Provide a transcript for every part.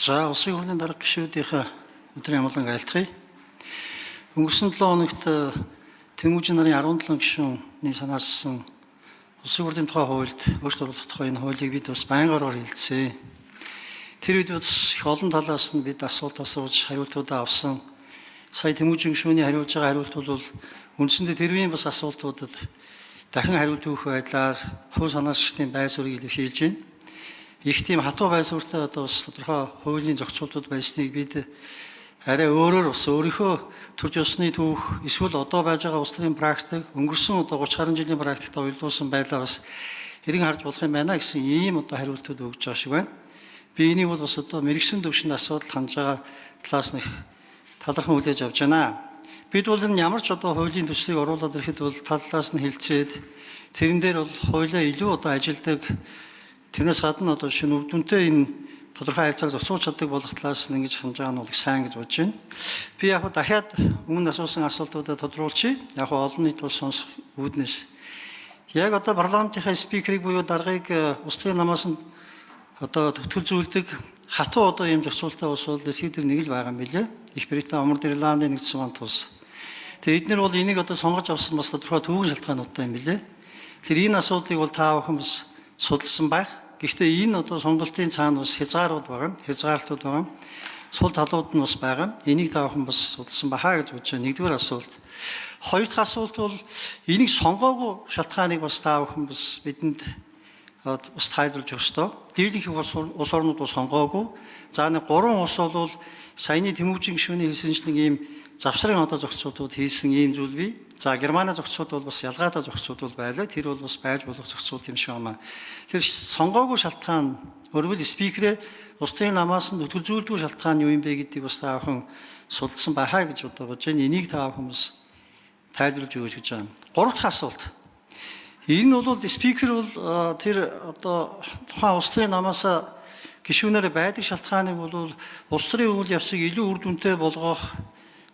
За улсын хурлын дарга гишүүдийнхээ өдрийн амгалан айлтгая. Өнгөрсөн 7 хоногт Тэмүүжин нарын 17 гишүүний санаалсан улсын хурлын тухай хуульд өөрчлөлт оруулах тухай энэ хуулийг бид бас байнгаараар хэлэлцээ. Тэр үед бас их олон талаас нь бид асуулт асууж хариултуудаа авсан. Сая Тэмүүжин гишүүний хариулж байгаа хариулт бол үндсэндээ тэрвийн бас асуултуудад дахин хариулт өгөх байдлаар хувь санаачдын байр суурийг илэрхийлж байна. Их тийм хатуу байр суурьтай одоо бас тодорхой хуулийн зохицуултууд байсныг бид арай өөрөөр бас өөрийнхөө төр ёсны түүх эсвэл одоо байж байгаа улс төрийн практик өнгөрсөн одоо 30 гаруй жилийн практикт ойлгуулсан байдлаар бас хэрэг харж болох юм байна гэсэн ийм одоо хариултууд өгж байгаа шиг байна. Би энийг бол бас одоо мэрэгсэн төвшөнд асуудал хандж байгаа талаас нь талархан хүлээж авч байна. Бид бол энэ ямар ч одоо хуулийн төслийг оруулаад ирэхэд бол талаас нь хилцээд тэрэн дээр бол хуулиа илүү одоо ажилдаг. Тэрнээс гадна одоо шинэ үр дүнтэй энэ тодорхой харилцааг зохицуулж чаддаг болох талаас нь ингэж хандж байгаа нь бол их сайн гэж бодож байна. Би яг дахиад өмнө асуусан асуултуудаа тодруулчихъя. Яг олон нийт бол сонсох үүднээс. Яг одоо парламентынхаа спикерийг буюу даргаыг улс төрийн намаас нь одоо төгтгөлзүүлдэг хатуу одоо юм зохицуулалтаа ус бол дэлхийд дээр нэг л байгаа юм билээ. Их Британи, Умар Ирландын нэгдсэн бант улс. Тэгээд эдгээр бол энийг одоо сонгож авсан бас тодорхой түүхэн шалтгаануудтай юм билээ. Тэгэхээр энэ асуудлыг бол та бүхэн бас судалсан байх. Гэхдээ энэ одоо сонголтын цаана бас хязгаарууд байгаа, хязгаарлалтууд байгаа. Сул талууд нь бас байгаа. Энийг та бүхэн бас судалсан бахаа гэж бодож байна. Нэгдүгээр асуулт. Хоёр дахь асуулт бол энийг сонгоогүй шалтгааныг бас та бүхэн бас бидэнд бас тайлбарлаж өгөх ёстой. Дийлэнх улс орнууд бас сонгоогүй. За нэг 3 улс бол саяны Тэмүүжин гишүүний хэлсэнчлэн ийм завсрын одоо зохицуултууд хийсэн ийм зүйл бий. За Германы зохицуулт бол бас ялгаатай зохицуулт бол байлаа. Тэр бол бас байж болох зохицуулт юм шиг байна. Тэр сонгоогүй шалтгаан өөрөөр спикерээ улс төрийн намаас нь өтгөлзүүлдэг шалтгаан юу юм бэ гэдгийг бас та бүхэн судалсан байхаа гэж одоо бодож байна. Энийг та бүхэн бас тайлбарлаж өгөөч гэж байна. Гурав дахь асуулт. Энэ бол спикер бол тэр одоо тухайн улс төрийн намаас гишүүнээр байдаг шалтгааныг бол улс төрийн үйл явцыг илүү үр дүнтэй болгох,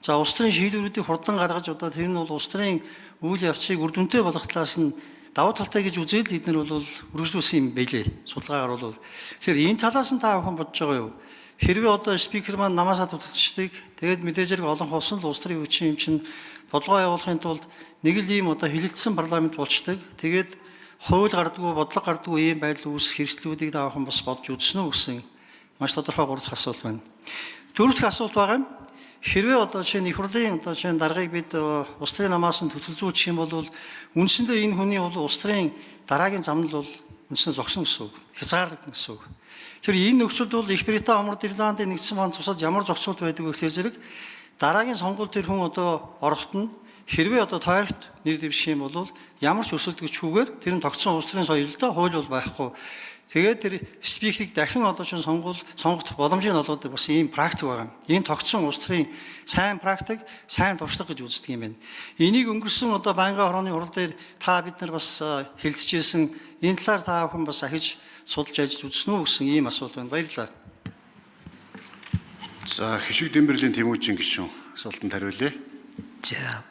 за улс төрийн шийдвэрүүдийг хурдан гаргаж одоо тэр нь бол улс төрийн үйл явцыг үр дүнтэй болгох талаас нь давуу талтай гэж үзээд эдгээр бол үргэлжлүүлсэн юм байлээ. Судалгаагаар бол. Тэгэхээр энэ талаас нь та бүхэн бодож байгаа юу? Хэрвээ одоо спикер маань намаасаа тутагчдаг, тэгээд мэдээж хэрэг олон холсон л улс төрийн хүчин юм чинь бодлого явуулахын тулд нэг л ийм одоо хилэлцсэн парламент болчдаг. Тэгээд хууль гардаггүй, бодлого гардаггүй ийм байдал үүсэх хэрэгслүүдийг та бүхэн бас бодж үзсэн үү гэсэн маш тодорхой 3 дахь асуулт байна. 4 дахь асуулт байгаа юм. Хэрвээ одоо чинь их хурлын одоо чинь даргаыг бид улс төрийн намаас нь төлөвлөжүүлчих юм бол үндсэндээ энэ хүний бол улс төрийн дараагийн замнал бол үндсэндээ зогсно гэсэн үг. Хязгаарлагдана гэсэн үг. Тэр энэ нөхцөлд бол Их Британи, Умар Ирландын нэгдсэн банк цусад ямар зохицуулт байдаг вэ гэхээр зэрэг дараагийн сонгуульд тэр хүн одоо орохт нь хэрвээ одоо тойрогт нэр дэвших юм бол ямар ч өрсөлдөгчгүйгээр тэр нь тогтсон улс төрийн соёлтой хууль бол байхгүй. Тэгээд тэр спикерийг дахин одоо чинь сонгох боломжийг олгодог бас ийм практик байгаа. Энэ тогтсон улс төрийн сайн практик, сайн туршлага гэж үздэг юм байна. Энийг өнгөрсөн одоо байнгын хорооны хурал дээр та бид нар бас хэлцэжсэн энэ талаар та бүхэн бас ахиж судалж ажиллаж үзсэн үү гэсэн ийм асуулт байна. Баярлалаа. За Хишиг Дэмбэрлийн Тэмүүжин гишүүн асуултанд хариулъя. За.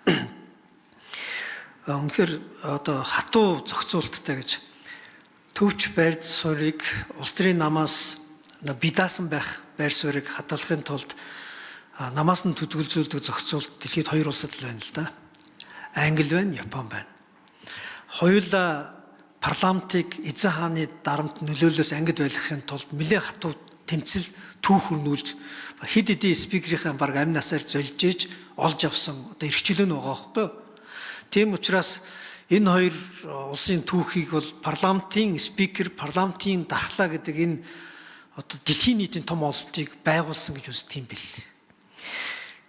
Үнэхээр одоо хатуу зохицуулттай гэж төвч байр суурийг улс төрийн намаас бие даасан байх байр суурийг хадгалахын тулд намаас нь төтгөлзүүлдэг зохицуулт дэлхийд 2 улсад л байна л да. Англи байна, Япон байна. Хоёулаа парламентыг эзэн хааны дарамт нөлөөлөөс ангид байлгахын тулд нэлээд хатуу тэмцэл түүх хөрнүүлж хэд хэдийн спикерийн баг амь насаар золж иж олж авсан одоо эрхчлөө нь байгаа байхгүй юу? Тийм учраас энэ хоёр улсын түүхийг бол парламентын спикер, парламентын дархлаа гэдэг энэ одоо дэлхийн нийтийн том ололтыг байгуулсан гэж үздэг юм бэл.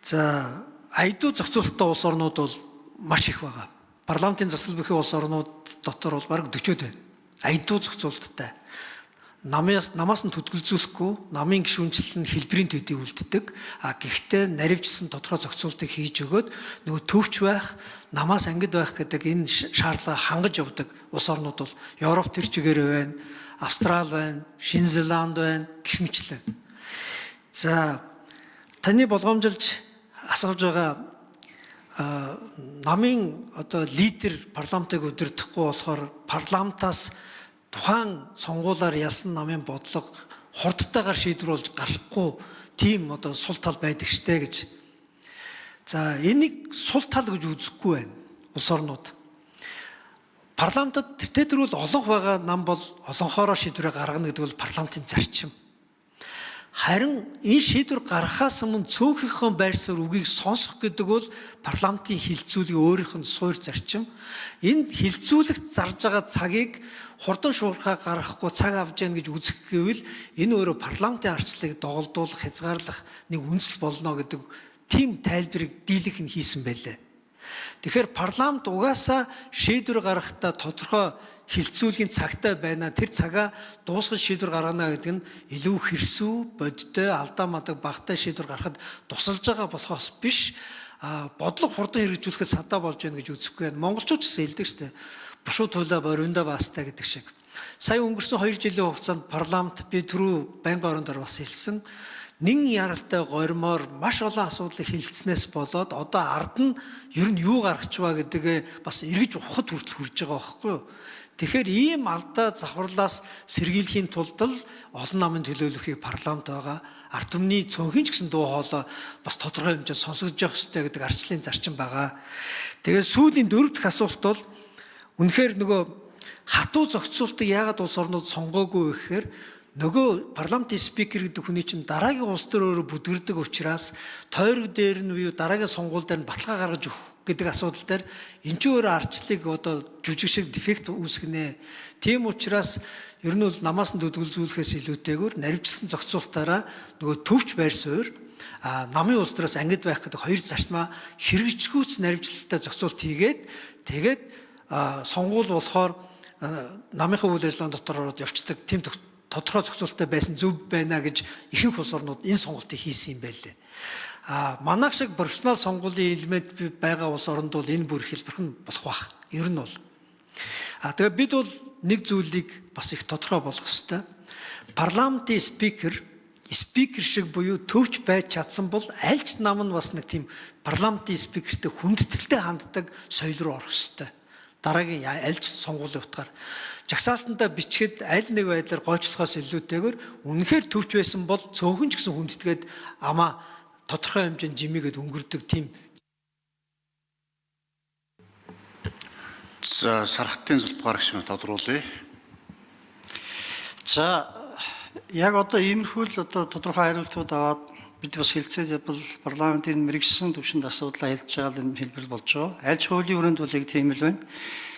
За аяду зохицуулалттай улс орнууд бол маш их байгаа. Парламентын засал бүхий улс орнууд дотор бол бараг 40-од байна. Аяду зохицуулалттай. Намаас нь төтгөлзүүлэхгүй, намын гишүүнчлэл нь хэлбэрийн төдий үлддэг. Гэхдээ наривчсан тодорхой зохицуултыг хийж өгөөд нөгөө төвч байх, намаас ангид байх гэдэг энэ шаардлага хангаж явдаг улс орнууд бол Европ төр чигээрээ байна, Австрал байна, Шинэ Зеланд байна гэх мэтлэн. За таны болгоомжилж асууж байгаа намын одоо лидер парламентыг удирдахгүй болохоор парламентаас тухайн сонгуулиар ялсан намын бодлого хурдтайгаар шийдвэр болж гарахгүй тийм одоо сул тал байдаг штэ гэж. За энийг сул тал гэж үзэхгүй байна улс орнууд. Парламентод тэртээ олон байгаа нам бол олонхоороо шийдвэрээ гаргана гэдэг бол парламентын зарчим. Харин энэ шийдвэр гаргахаас өмнө цөөхийнхөө байр суурь үгийг сонсох гэдэг бол парламентын хилцүүлгийн өөрийнх нь суур зарчим. Энэ хилцүүлэгт зарж байгаа цагийг хурдан шуурхаа гаргахгүй цаг авч яана гэж үзэх гэвэл энэ өөрөө парламентын арчлалыг доголдуулах, хязгаарлах нэг үндэслэл болно гэдэг тийм тайлбарыг дийлэх нь хийсэн байлээ. Тэгэхээр парламент угаасаа шийдвэр гаргахдаа тодорхой хилцүүлгийн цагтай байна. Тэр цагаа дуусгаж шийдвэр гаргана гэдэг нь илүү хэрсүү, бодтой, алдаа мадаг багтай шийдвэр гаргахад тусалж байгаа болохоос биш, бодлого хурдан хэрэгжүүлэхэд садаа болж байна гэж үзэхгүй байна. Монголчууд ч гэсэн хэлдэг шүү дээ. Бушуу туйлаа боринда бастай гэдэг шиг. Сая өнгөрсөн 2 жилийн хугацаанд парламент би түрүү байнгын орондоор бас хэлсэн. Нэн яралтай гормоор маш олон асуудлыг хилцснээс болоод одоо ард нь ер нь юу гаргачваа гэдгээ бас эргэж ухахад хүртэл хүрж байгаа байхгүй юу? Тэгэхээр ийм алдаа завхарлаас сэргийлэхийн тулд л олон намын төлөөлөхийг парламент байгаа. Ард түмний цөөнхийн ч гэсэн дуу хоолой бас тодорхой хэмжээнд сонсогдож явах хэрэгтэй гэдэг арчлалын зарчим байгаа. Тэгээд сүүлийн 4 дахь асуулт бол үнэхээр нөгөө хатуу зохицуултыг яагаад улс орнууд сонгоогүй вэ гэхээр нөгөө парламентын спикер гэдэг хүний чинь дараагийн улс төр өөрөө бүдгэрдэг учраас тойрог дээр нь буюу дараагийн сонгуул дээр нь баталгаа гаргаж өгөх гэдэг асуудал дээр энэ ч өөрөө арчлалыг одоо жүжиг шиг дефект үүсгэнэ. Тийм учраас ер нь бол намаас нь төдөлзүүлэхээс илүүтэйгээр наривчлсан зохицуултаараа нөгөө төвч байр суурь намын улс төрөөс ангид байх гэдэг хоёр зарчмаа хэрэгжихүүц наривчлалтай зохицуулт хийгээд тэгээд сонгуул болохоор намынхаа үйл ажиллагааны дотор ороод явцдаг тийм тодорхой зохицуулттай байсан зөв байна гэж ихэнх улс орнууд энэ сонголтыг хийсэн юм байлээ. Манайх шиг профессионал сонгуулийн элемент байгаа улс орнд бол энэ бүр хэлбэрх нь болох байх. Ер нь бол. Тэгээ бид бол нэг зүйлийг бас их тодорхой болгох ёстой. Парламентын спикер шиг буюу төвч байж чадсан бол аль ч нам нь бас нэг тийм парламентын спикертэй хүндэтэлтэй ханддаг соёл руу орох ёстой. Дараагийн аль ч сонгуулийн утгаар жагсаалтандаа бичгэд аль нэг байдлаар гойчлохоос илүүтэйгээр үнэхээр төвч байсан бол цөөхөн ч гэсэн хүндэтгээд амаа тодорхой хэмжээнд жимигээд өнгөрдөг тийм. За сархтын зүлбгаар гişмэ тодруулъя. За яг одоо иймэрхүү л одоо тодорхой хариултууд аваад бид бас хэлцээд явбал парламентын мэрэгсэн төвшөнд асуудлаа хэлж байгаа л энэ хэлбэр болж байгаа. Аль ч хуулийн өрөөнд бол яг тийм л байна.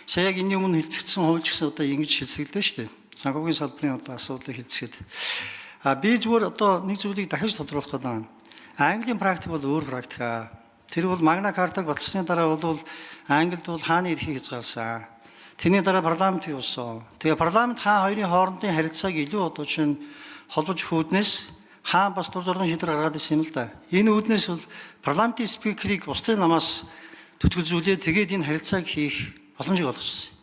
Сая яг энэ өмнө хэлцэгдсэн хууль гэсэн одоо ингэж хэлцэгдэлээ шүү дээ. Санхүүгийн салбарын одоо асуудлыг хэлцгээд. Би зүгээр одоо нэг зүйлийг дахиж тодруулах гэдэг байна. Английн практик бол өөр практик. Тэр бол Магна Картаг баталсны дараа бол Англид бол хааны эрхийг хязгаарсан. Тэрний дараа парламент бий болсон. Тэгээ парламент хаан хоёрын хоорондын харилцааг илүү одоо чинь холбож хүүднээс хаан бас дур зоргон шийдвэр гаргаад ирсэн юм л да. Энэ үүднээс бол парламентын спикерийг бусдын намаас төтгөлзүүлээд тэгээд энэ харилцааг хийх боломжийг олгочихсон.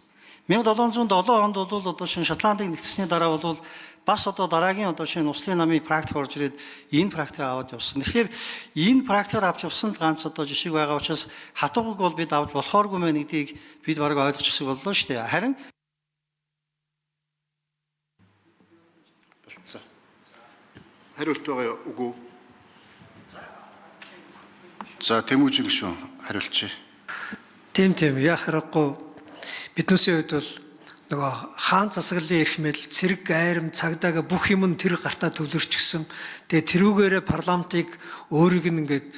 1707 онд бол одоо шинэ Шотландыг нэгтгэсний дараа бол бас одоо дараагийн одоо шинэ улсын намын практик орж ирээд энэ практикийг аваад явсан. Тэгэхээр энэ практикаар авч явсан л ганц одоо жишээ байгаа учраас хатууг бол бид авч болохооргүй мэ гэдгийг бид бараг ойлгочихсог боллоо шүү дээ. Харин Болцсон. Хариулт байгаа үгүй. За Тэмүүжин гişүн хариулчих. Тийм яах аргагүй биднээсийн хувьд бол нөгөө хаан засаглалын эрх мэдэл, цэрэг айрам, цагдаагаа бүх юм нь тэр гартаа төвлөрчихсөн. Тэгээ тэрүүгээрээ парламентыг өөрийг нь ингээд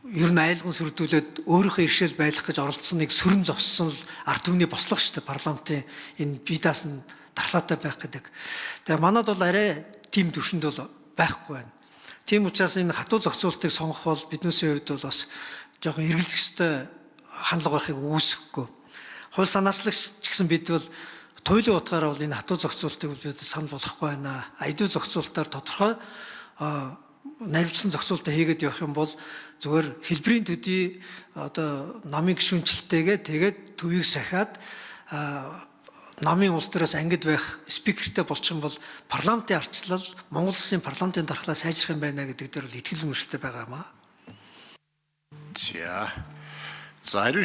ер нь айлган сүрдүүлээд өөрийнхөө иршээл байлгах гэж оролдсон нэг сүрэн зогссон л ард түмний бослого шүү дээ парламентын энэ бие даасан дархлаатай байх гэдэг. Тэгээ манад бол арай тийм төвшөнд бол байхгүй байна. Тийм учраас энэ хатуу зохицуултыг сонгох бол биднээсийн хувьд бол бас жоохон эргэлзэхтэй хандлага байхыг үүсэхгүй. Хууль санаачлагч ч гэсэн бид бол туйлын утгаараа бол энэ хатуу зохицуултыг бид санал болгохгүй байна. Аяду зохицуултаар тодорхой наривчлсан зохицуултаа хийгээд явах юм бол зүгээр хэлбэрийн төдий одоо намын гишүүнчлэлтэйгээ тэгээд төвийг сахиад намын улс төрөөс ангид байх спикертэй болчих юм бол парламентын арчлал Монгол улсын парламентын дархлаа сайжрах юм байна гэдэг дээр бол итгэл үнэмшилтэй байгаа юм аа. За ариун